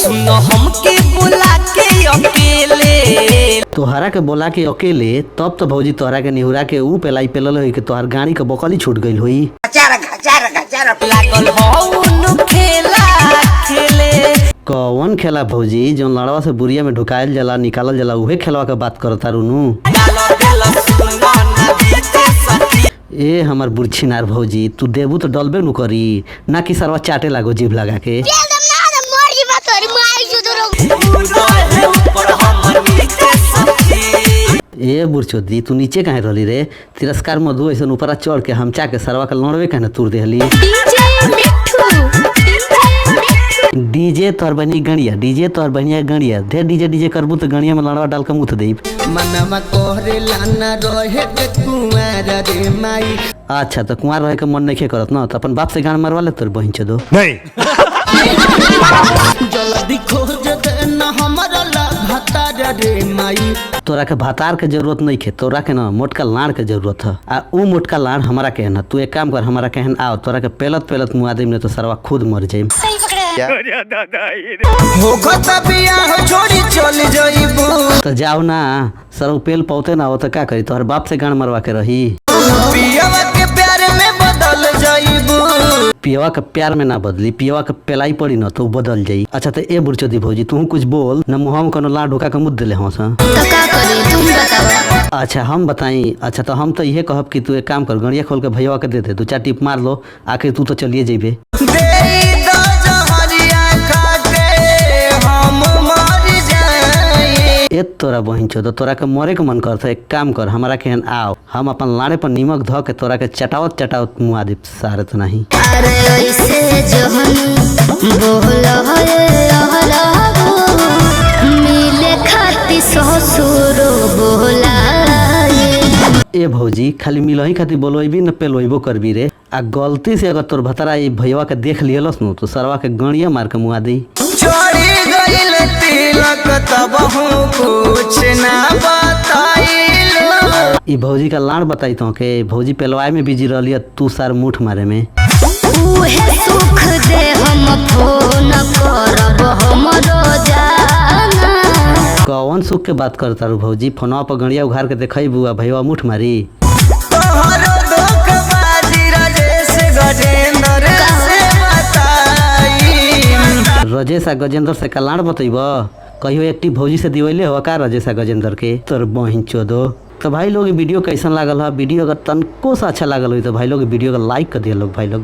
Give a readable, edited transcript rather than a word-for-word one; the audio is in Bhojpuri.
सुनो हमके बुला के अकेले, तोहरा के बोला के अकेले तब तो भौजी तोहरा के निहुरा के ऊ पेलाई पेलल होई कि तोहर गाड़ी के बकली छूट गइल होई। लागल हौन खेला खेले। कौन खेला भौजी जो लड़वा से बुरिया में ढुकायल जाला निकालल जाला उहे खेलवा के बात करता रुनु। ए हमर बुरछिनार भौजी तू देबू तो डलबे नु करी ना कि सरवा चाटे लागो जीभ लगा के। ए बुरचोदी तू नीचे काहे रहली रे? तिरस्कार मधु ऐसे ऊपर चढ़ के हम के सरवा के लड़वे काहे तूर देहली। डीजे तोर बनी गणिया, डीजे तोर बनिया गणिया, ढेर डीजे डीजे करबू तो गणिया में लड़वा डाल के मुथ देब। मनवा कोहरे लाना रहे के कुंवार रे माई। अच्छा तो कुंवार रहे के मन नहीं करत ना तो अपन बाप से गान मरवा ले तोर बहिन चोदो। नहीं जल्दी खोज दे ना हमरा ला भतार रे माई। तोरा के भातार के जरूरत नहीं खे, तोरा के ना मोटका लाड़ के जरूरत है। आ ऊ मोटका लाड़ हमारा के ना, तू एक काम कर हमारा कहन आओ तोरा के पेलत पेलत मुआ देम ने तो सरवा खुद मर जाइम। छोड़ी चल जाइबू तो जाओ ना सरव पेल पौते ना हो तो का करी तोहर बाप से गान मरवा के रही। पियवा के प्यार में बदल जाइबू। पियवा के प्यार में ना बदली, पियवा के पेलाई पड़ी ना तो बदल जाई। अच्छा तो ए बुरचोदी भौजी तू कुछ बोल न मुँह में कोनो लाड़ ढुका के मुद देले हस। अच्छा हम बताई। अच्छा तो हम तो यही कहब कि तू एक काम कर गड़िया खोल के भैया के दे दे, दो चार टिप मार लो आखिर तू तो चलिए जेबे। ए तोरा बहिन चो तोरा के मरे के मन करता एक काम कर हमारा केहन आओ हम अपन लाड़े पर नीमक ध के तोरा के चटावत चटावत मुआ दे सारे तो नहीं। अरे ऐसे जहन बोल मिले खाती ससुर बोला। ए भौजी खाली मिलही खातिर बोलबी न पेलबो करबी रे। आ गलती से अगर तोर भतरा ई भैया के देख लियलस नु तो सरवा के गणिया मार के मुआ दी। चोरी गइल तिलक तब कुछ ना बताइल। ई भौजी का लाड़ बताई तो के भौजी पेलवाए में बिजी रहलिय तू सार मुठ मारे में। उहे सुख दे हम फोन करब हमरो जाना। कौन सुख के बात करता रू भौजी? फोनवा पर गणिया उघार के देखइबू आ भैया मुठ मारी। तोहरो धोखेबाजी राजेश गजेंद्र से बताई। राजेश आ गजेंद्र से का लाड़ बतइब? कहियो एकटी भौजी से दिवैले हो का राजेश आ गजेंद्र के? तोर बहिन चोदो। तो भाई लोग वीडियो कैसन लागल है? वीडियो अगर तनको सा अच्छा लागल हो तो भाई लोग वीडियो को लाइक कर दिया लोग भाई लोग।